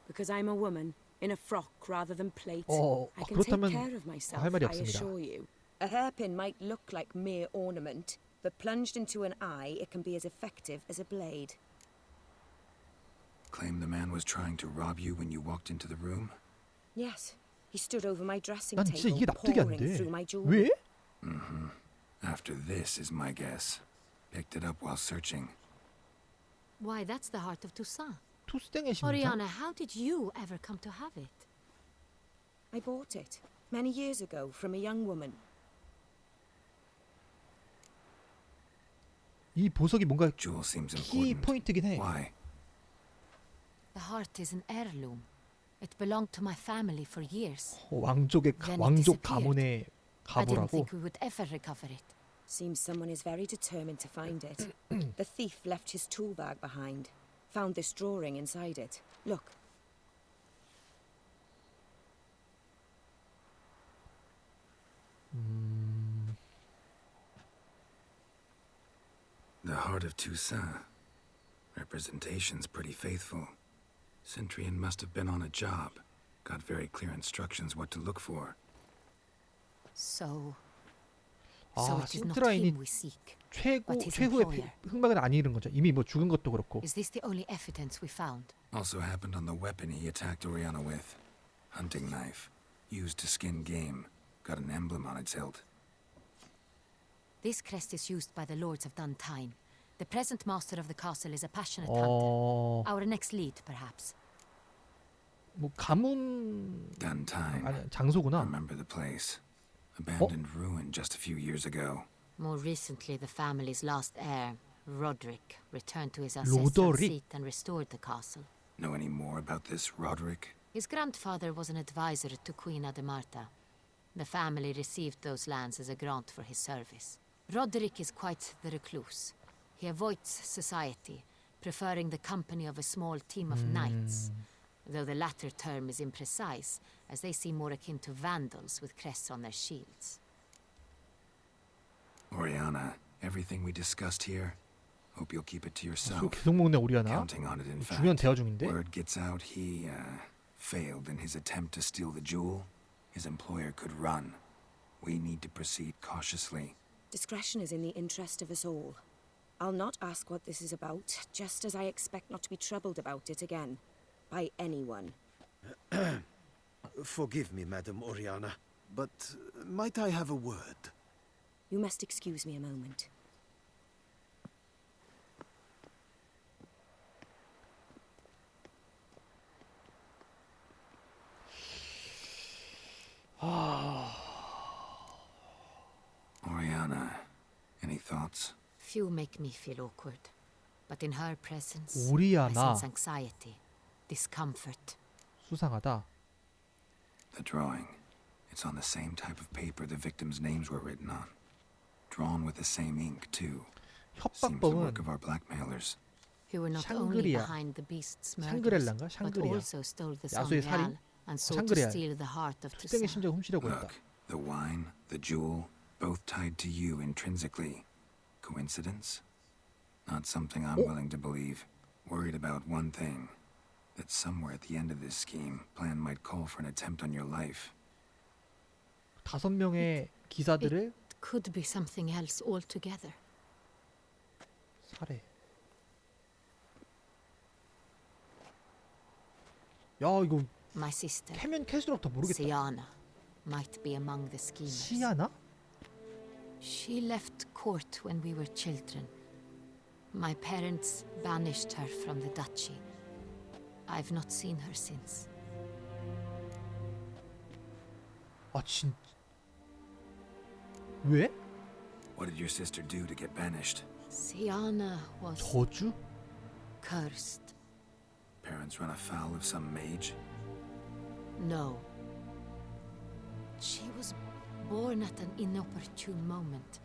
Speaker 8: Because I'm a woman in a frock rather than plate. I can take
Speaker 1: 그렇다면
Speaker 8: care of myself,
Speaker 1: 할 말이
Speaker 8: I
Speaker 1: 없습니다.
Speaker 8: assure you. A hairpin might look like mere ornament, but plunged into an eye, it can be as effective as a blade.
Speaker 3: Claim the man was trying to rob you when you walked into the room?
Speaker 8: Yes, he stood over my dressing
Speaker 1: 난 진짜
Speaker 8: table,
Speaker 1: 이게 납득이 안
Speaker 8: pouring
Speaker 1: 돼.
Speaker 8: through my jewelry.
Speaker 1: 왜?
Speaker 3: After this is my guess. Picked it up while searching.
Speaker 2: Why, that's the heart of Toussaint.
Speaker 1: 투스땡의 심장?
Speaker 2: Oriana, how did you ever come to have it?
Speaker 8: I bought it many years ago from a young woman.
Speaker 1: 이 보석이 뭔가
Speaker 3: Jewel seems
Speaker 1: 키
Speaker 3: important.
Speaker 1: 포인트긴 해.
Speaker 3: Why?
Speaker 2: The heart is an heirloom. It belonged to my family for years.
Speaker 1: 왕족 가문의
Speaker 2: I didn't
Speaker 1: 가보라고.
Speaker 2: think we would ever recover it.
Speaker 8: Seems someone is very determined to find it. The thief left his tool bag behind. Found this drawing inside it. Look.
Speaker 3: The heart of Toussaint. Representation's pretty faithful. Centurion must have been on a job. Got very clear instructions what to look for.
Speaker 2: So
Speaker 1: 아,
Speaker 2: it is not
Speaker 1: 신트라인이
Speaker 2: him we seek.
Speaker 1: 최후의 흑막은 아니는 거죠. 이미 뭐 죽은 것도 그렇고.
Speaker 2: Is this the only evidence we found?
Speaker 3: Also happened on the weapon he attacked Oriana with. Hunting knife. Used to skin game. Got an emblem on its hilt.
Speaker 2: This crest is used by the lords of Duntine. The present master of the castle is a passionate hunter. Our next lead, perhaps.
Speaker 1: 뭐 가문
Speaker 3: Duntine.
Speaker 1: 아니 장소구나.
Speaker 3: Remember the place. Abandoned ruin just a few years ago.
Speaker 2: More recently, the family's last heir, Roderick, returned to his ancestral seat and restored the castle.
Speaker 3: Know any more about this Roderick?
Speaker 2: His grandfather was an advisor to Queen Ademarta. The family received those lands as a grant for his service. Roderick is quite the recluse. He avoids society, preferring the company of a small team of knights, though the latter term is imprecise, as they seem more akin to vandals with crests on their shields.
Speaker 3: Oriana, everything we discussed here, hope you'll keep it to yourself.
Speaker 1: 계속 먹네 오리아나.
Speaker 3: Counting on it, in
Speaker 1: 중요한
Speaker 3: fact.
Speaker 1: 대화 중인데.
Speaker 3: Word gets out he failed in his attempt to steal the jewel. His employer could run. We need to proceed cautiously.
Speaker 8: Discretion is in the interest of us all. I'll not ask what this is about, just as I expect not to be troubled about it again. By anyone.
Speaker 7: Forgive me, Madam Oriana, but might I have a word?
Speaker 8: You must excuse me a moment.
Speaker 3: Oriana, any thoughts?
Speaker 2: Few make me feel awkward, but in her presence, I
Speaker 1: 오리아나
Speaker 2: sense anxiety, discomfort.
Speaker 1: 수상하다.
Speaker 3: The drawing. It's on the same type of paper the victims' names were written on. Drawn with the same ink, too. Seems the work
Speaker 1: 협박범은
Speaker 3: of our blackmailers.
Speaker 2: Who were not only
Speaker 1: 샹그리아.
Speaker 2: behind the beast's murders,
Speaker 1: 샹그렐라인가?
Speaker 2: but
Speaker 1: 샹그리아.
Speaker 2: also stole the
Speaker 1: 야수의
Speaker 2: Sangreal
Speaker 1: 살인?
Speaker 2: and sought to
Speaker 1: 샹그리아.
Speaker 2: steal the heart of
Speaker 1: 투땡의
Speaker 2: Toussaint.
Speaker 1: 심장 훔치려고 했다.
Speaker 3: Look, The wine, the jewel, both tied to you intrinsically. Coincidence? Not something I'm willing to believe. Worried about one thing. That somewhere at the end of this scheme, plan might call for an attempt on your life.
Speaker 1: 5명의 기사들을
Speaker 2: It could be something else altogether.
Speaker 1: 살해. 야 이거
Speaker 2: My sister,
Speaker 1: 캐면 캐수록 더 모르겠다.
Speaker 2: Siana, might be among the schemers.
Speaker 1: 시아나?
Speaker 2: She left court when we were children. My parents banished her from the duchy. I've not seen her since.
Speaker 1: 아 진. 왜?
Speaker 3: What did your sister do to get banished?
Speaker 2: Siana was
Speaker 1: 저주?
Speaker 2: cursed.
Speaker 3: Parents run afoul of some mage?
Speaker 2: No. She was born at an inopportune moment.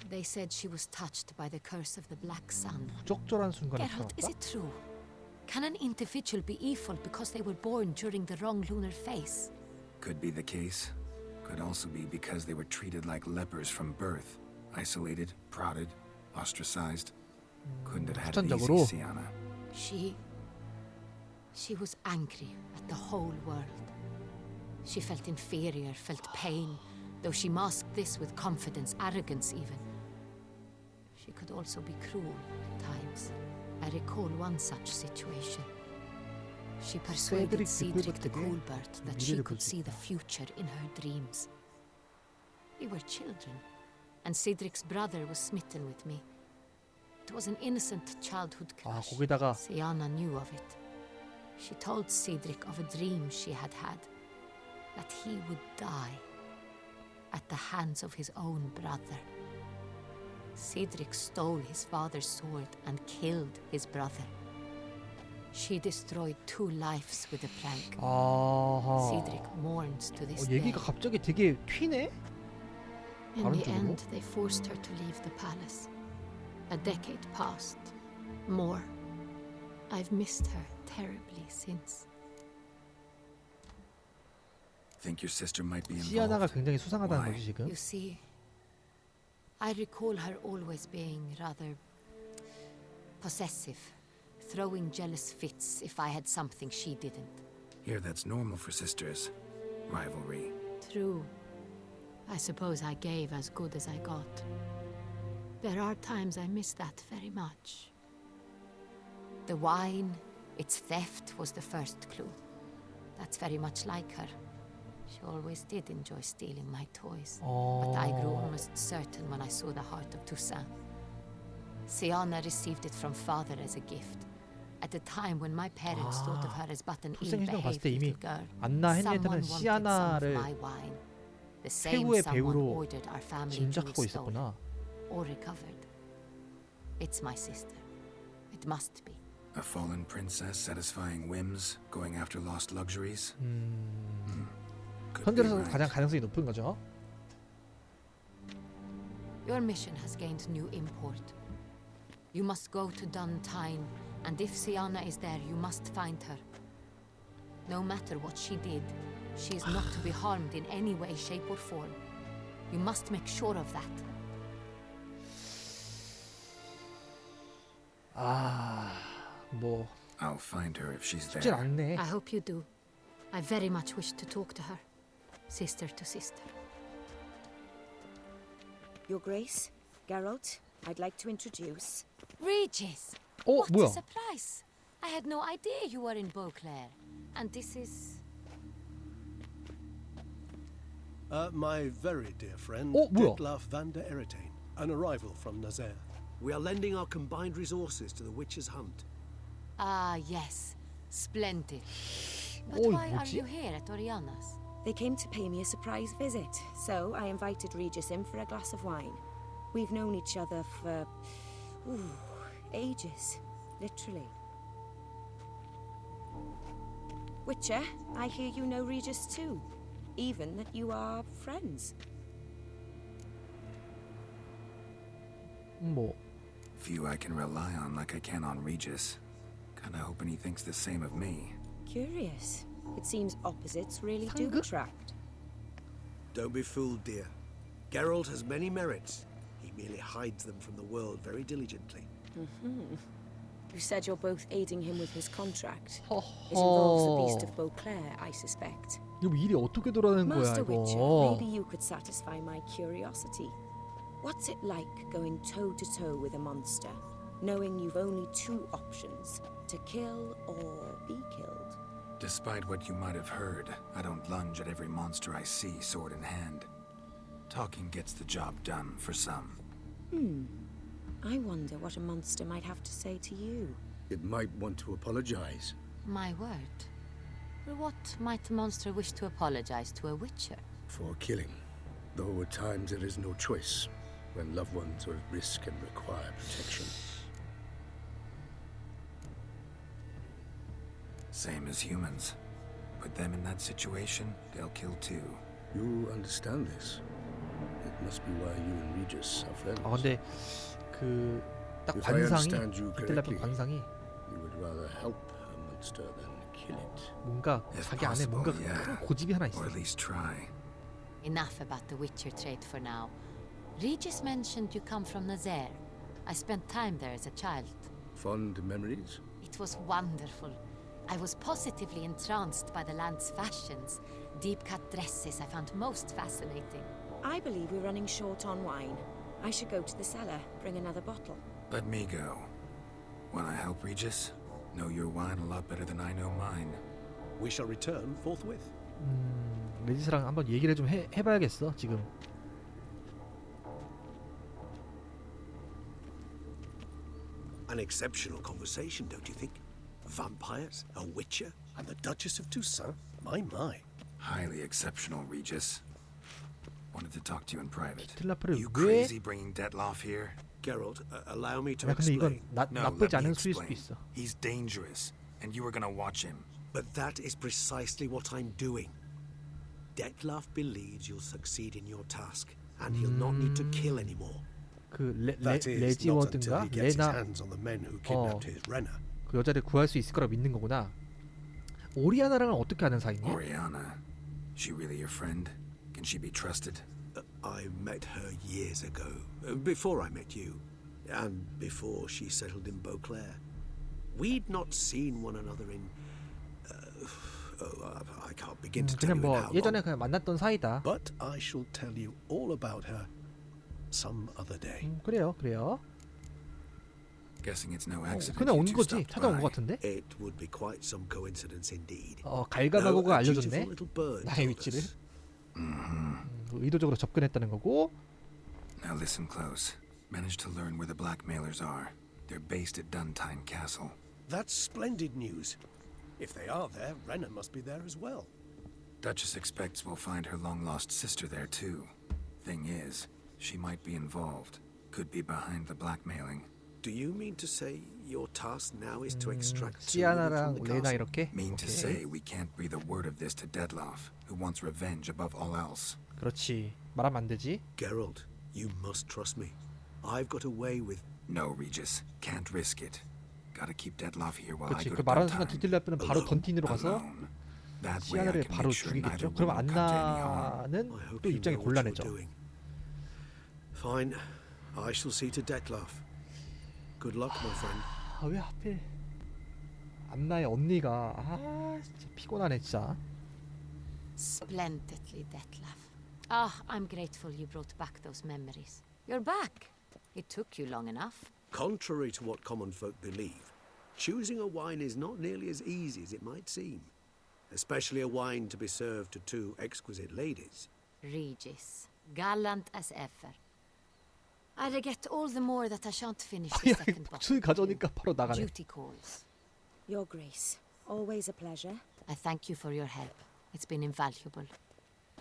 Speaker 2: They said she was touched by the curse of the Black Sun.
Speaker 1: 적절한 순간에
Speaker 2: Geralt, is
Speaker 1: 태어났다?
Speaker 2: it true? Can an individual be evil because they were born during the wrong lunar phase?
Speaker 3: Could be the case. Could also be because they were treated like lepers from birth. Isolated, prodded, ostracized. Couldn't have had it easy,
Speaker 1: 후천적으로?
Speaker 3: Siana.
Speaker 2: She was angry at the whole world. She felt inferior, felt pain, though she masked this with confidence, arrogance even. She could also be cruel at times. I recall one such situation. She persuaded Cedric the Coolbird that she could see the future in her dreams. We were children, and Cedric's brother was smitten with me. It was an innocent childhood
Speaker 1: 아
Speaker 2: crush.
Speaker 1: 거기다가
Speaker 2: Siana knew of it. She told Cedric of a dream she had had, that he would die at the hands of his own brother. Cedric stole his father's sword and killed his brother. She destroyed 2 lives with a prank.
Speaker 1: 아하.
Speaker 2: Cedric mourns to this day.
Speaker 1: 얘기가 갑자기 되게 튀네?
Speaker 2: In
Speaker 1: 다른
Speaker 2: the
Speaker 1: 쪽으로?
Speaker 2: end, they forced her to leave the palace. A decade passed. More. I've missed her terribly since.
Speaker 3: Think your sister might be
Speaker 1: 시아나가
Speaker 3: involved?
Speaker 1: 굉장히 수상하다는
Speaker 3: Why?
Speaker 1: 거지 지금.
Speaker 2: You see, I recall her always being rather possessive, throwing jealous fits if I had something she didn't.
Speaker 3: Here, that's normal for sisters. Rivalry.
Speaker 2: True. I suppose I gave as good as I got. There are times I miss that very much. The wine, its theft was the first clue. That's very much like her. She always did enjoy stealing my toys. But I grew almost certain when I saw the heart of Toussaint. Siana received it from father as a gift. At a time when my parents thought of her as but an
Speaker 1: 출생 신청 봤을 때
Speaker 2: ill-behaved
Speaker 1: 이미
Speaker 2: little girl.
Speaker 1: 안나
Speaker 2: Someone
Speaker 1: 헨리에트는
Speaker 2: wanted some of
Speaker 1: 시아나를
Speaker 2: my wine. The same
Speaker 1: 최후의
Speaker 2: someone
Speaker 1: 배우로
Speaker 2: ordered our family jewels
Speaker 1: 짐작하고
Speaker 2: stolen
Speaker 1: 있었구나.
Speaker 2: or recovered. It's my sister. It must be.
Speaker 3: A fallen princess satisfying whims, going after lost luxuries? Could be
Speaker 1: 현재로서
Speaker 3: right.
Speaker 1: 가장 가능성이 높은 거죠.
Speaker 2: Your mission has gained new import. You must go to Duntine, and if Siana is there, you must find her. No matter what she did, she is not to be harmed in any way, shape, or form. You must make sure of that.
Speaker 1: 뭐
Speaker 3: I'll find her if she's
Speaker 1: 쉽진
Speaker 3: there.
Speaker 1: 않네.
Speaker 2: I hope you do. I very much wish to talk to her. Sister to sister.
Speaker 8: Your Grace, Geralt, I'd like to introduce...
Speaker 2: Regis!
Speaker 1: 어
Speaker 2: What a
Speaker 1: 뭐야?
Speaker 2: surprise! I had no idea you were in Beauclair. And this is...
Speaker 9: My very dear friend,
Speaker 1: Oh, 뭐야?
Speaker 9: Detlef van der Eretain, an arrival from Nazaire. We are lending our combined resources to the Witch's Hunt.
Speaker 2: Ah, yes. Splendid. But
Speaker 1: Oh,
Speaker 2: why are
Speaker 1: 뭐지?
Speaker 2: you here at Oriana's?
Speaker 8: They came to pay me a surprise visit, so I invited Regis in for a glass of wine. We've known each other for... ages, literally. Witcher, I hear you know Regis too. Even that you are friends.
Speaker 1: 뭐
Speaker 3: Few I can rely on like I can on Regis. Kinda hoping he thinks the same of me.
Speaker 8: Curious. It seems opposites really do
Speaker 1: 상급?
Speaker 8: attract.
Speaker 9: Don't be fooled, dear. Geralt has many merits. He merely hides them from the world very diligently.
Speaker 8: You said you're both aiding him with his contract. It involves the beast of Beauclair, I suspect.
Speaker 1: 이거 일이 어떻게 돌아가는 거야
Speaker 8: Master Witcher,
Speaker 1: 이거?
Speaker 8: maybe you could satisfy my curiosity. What's it like going toe-to-toe with a monster, knowing you've only two options, to kill or be killed?
Speaker 3: Despite what you might have heard, I don't lunge at every monster I see sword in hand. Talking gets the job done for some.
Speaker 8: I wonder what a monster might have to say to you.
Speaker 9: It might want to apologize.
Speaker 2: My word. For what might a monster wish to apologize to a witcher?
Speaker 9: For killing. Though at times there is no choice, when loved ones are at risk and require protection.
Speaker 3: Same as humans. Put them in that situation, they'll kill too.
Speaker 9: You understand this. It must be why you and Regis are friends.
Speaker 1: 아 근데 그 딱
Speaker 9: If I
Speaker 1: 관상이
Speaker 9: understand you
Speaker 1: 디텔라프
Speaker 9: correctly,
Speaker 1: 관상이
Speaker 9: you would rather help a monster than kill it.
Speaker 1: 뭔가
Speaker 3: If
Speaker 1: 자기 안에 뭔가
Speaker 3: possible, yeah.
Speaker 1: 큰 고집이 하나 있어.
Speaker 3: Or at least try.
Speaker 2: Enough about the Witcher trait for now. Regis mentioned you come from Nazaire. I spent time there as a child.
Speaker 9: Fond memories?
Speaker 2: It was wonderful. I was positively entranced by the land's fashions. Deep-cut dresses I found most fascinating.
Speaker 8: I believe we're running short on wine. I should go to the cellar, bring another bottle.
Speaker 3: Let me go. Wanna help Regis? Know your wine a lot better than I know mine.
Speaker 9: We shall return forthwith.
Speaker 1: 레지스랑 한번 얘기를 좀 해봐야겠어 지금.
Speaker 9: An exceptional conversation, don't you think? Vampires, a witcher, and the Duchess of Toussaint? My.
Speaker 3: Highly exceptional, Regis. Wanted to talk to you in private.
Speaker 1: 디텔라프를
Speaker 3: You
Speaker 1: 왜?
Speaker 3: crazy bringing Detloff here?
Speaker 9: Geralt, allow me to
Speaker 1: 야 근데 이건
Speaker 9: explain.
Speaker 3: No,
Speaker 1: 나쁘지
Speaker 3: let me
Speaker 1: 않은 수일 수도
Speaker 3: explain.
Speaker 1: 있어.
Speaker 3: He's dangerous, and you were gonna watch him.
Speaker 9: But that is precisely what I'm doing. Detloff believes you'll succeed in your task, and he'll not need to kill anymore.
Speaker 1: 그
Speaker 9: That is not until
Speaker 1: 레지워든가
Speaker 9: he gets his
Speaker 1: 레나
Speaker 9: hands on the men who kidnapped his Renna.
Speaker 1: 그 여자를 구할 수 있을 거라 믿는 거구나. 오리아나랑은 어떻게 아는 사이니?
Speaker 3: Oriana, she really your friend? Can she be trusted?
Speaker 9: I met her years ago, before I met you, and before she settled in Beauclair. We'd not seen one another in... I can't begin to tell
Speaker 1: 그냥
Speaker 9: you in
Speaker 1: 뭐
Speaker 9: how
Speaker 1: 예전에
Speaker 9: long.
Speaker 1: 그냥 만났던 사이다.
Speaker 9: But I shall tell you all about her some other day.
Speaker 1: 그래요.
Speaker 3: Guessing it's no accident.
Speaker 1: 그냥
Speaker 3: you
Speaker 1: 온
Speaker 3: two
Speaker 1: 거지.
Speaker 3: stopped
Speaker 1: 찾아온
Speaker 3: by.
Speaker 1: 거 같은데?
Speaker 9: It would be quite some coincidence indeed.
Speaker 1: 갈가마고가
Speaker 9: a dutiful
Speaker 1: 알려줬네.
Speaker 9: little bird
Speaker 1: 나의
Speaker 9: told
Speaker 1: 위치를.
Speaker 9: us.
Speaker 1: 의도적으로 접근했다는 거고.
Speaker 3: Now listen close. Managed to learn where the blackmailers are. They're based at Duntine Castle.
Speaker 9: That's splendid news. If they are there, Renna must be there as well.
Speaker 3: Duchess expects we'll find her long-lost sister there too. Thing is, she might be involved. Could be behind the blackmailing.
Speaker 9: Do you mean to say your task now is to extract two women
Speaker 1: 시아나랑
Speaker 9: from the
Speaker 1: 레나
Speaker 9: castle?
Speaker 1: 이렇게.
Speaker 3: Mean to say we can't breathe a word of this to Detloff, who wants revenge above all else.
Speaker 1: 그렇지. 말하면 안 되지.
Speaker 9: Geralt, you must trust me. I've got a way with...
Speaker 3: No, Regis. Can't risk it. Gotta keep Detloff here while I
Speaker 1: 그렇지.
Speaker 3: go
Speaker 1: 그
Speaker 3: to
Speaker 1: 말하는 순간
Speaker 3: Duntine.
Speaker 1: 디텔라프는 바로 던틴으로 가서
Speaker 3: Alone. That way I
Speaker 1: 시아나를
Speaker 3: can
Speaker 1: 바로
Speaker 3: make sure neither
Speaker 1: 죽이겠죠.
Speaker 3: one
Speaker 1: 그럼
Speaker 3: will come to any harm.
Speaker 1: 안나는
Speaker 9: I hope
Speaker 1: 또
Speaker 9: you
Speaker 1: 입장이
Speaker 9: know what you're
Speaker 1: 곤란해져.
Speaker 9: doing. Fine. I shall see to Detloff. Good luck, my friend.
Speaker 1: 왜 하필 안나의 언니가 진짜 피곤하네 진짜.
Speaker 2: Splendidly, Detlaff. I'm grateful you brought back those memories. You're back. It took you long enough.
Speaker 9: Contrary to what common folk believe, choosing a wine is not nearly as easy as it might seem. Especially a wine to be served to two exquisite ladies.
Speaker 2: Regis, gallant as ever. I regret all the more that I shan't finish the second bottle.
Speaker 1: 술 가져오니까 바로 나가네.
Speaker 2: Duty calls.
Speaker 8: Your Grace, always a pleasure.
Speaker 2: I thank you for your help. It's been invaluable.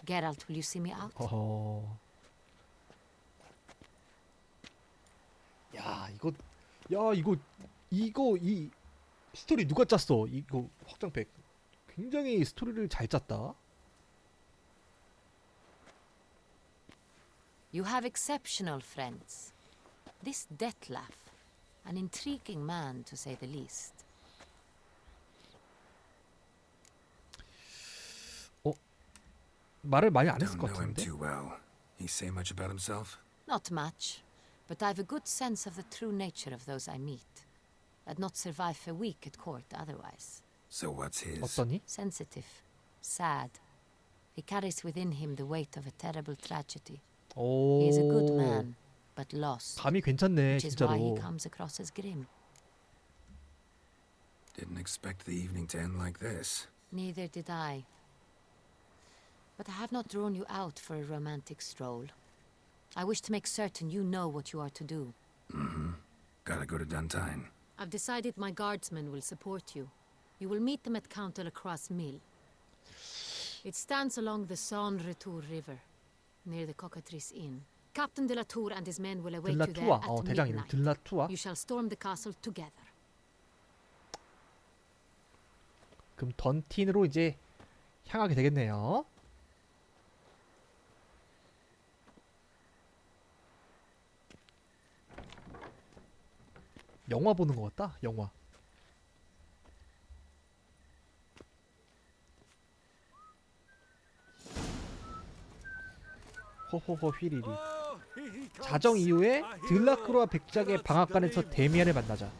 Speaker 2: Geralt, will you see me out?
Speaker 1: 이 스토리 누가 짰어? 이거 확장팩 굉장히 스토리를 잘 짰다.
Speaker 2: You have exceptional friends. This Detlaff, an intriguing man to say the least.
Speaker 1: 말을 많이 안 했을
Speaker 3: Don't
Speaker 1: 것
Speaker 3: know him
Speaker 1: 같은데.
Speaker 3: too well. He say much about himself?
Speaker 2: Not much, but I've a good sense of the true nature of those I meet. I'd not survive a week at court otherwise.
Speaker 3: So what's his?
Speaker 1: 어떠니?
Speaker 2: Sensitive, sad. He carries within him the weight of a terrible tragedy.
Speaker 1: 오.
Speaker 2: He is a good man, but lost,
Speaker 1: 감이 괜찮네
Speaker 2: which is why he
Speaker 1: 진짜로.
Speaker 2: comes across as grim.
Speaker 3: Didn't expect the evening to end like this.
Speaker 2: Neither did I. But I have not drawn you out for a romantic stroll. I wish to make certain you know what you are to do.
Speaker 3: Gotta go to Duntine.
Speaker 2: I've decided my guardsmen will support you. You will meet them at Count de la Croix Mill. It stands along the Saône-Retour River, near the Cockatrice Inn. Captain de la Tour and his men will await you there
Speaker 1: 들라투아.
Speaker 2: at
Speaker 1: 대장 이름
Speaker 2: midnight.
Speaker 1: 들라투아.
Speaker 2: You shall storm the castle together.
Speaker 1: 그럼 던틴으로 이제 향하게 되겠네요. 영화 보는 것 같다. 영화. 호호호 휘리리. 자정 이후에 들라크로와 백작의 방앗간에서 데미안을 만나자.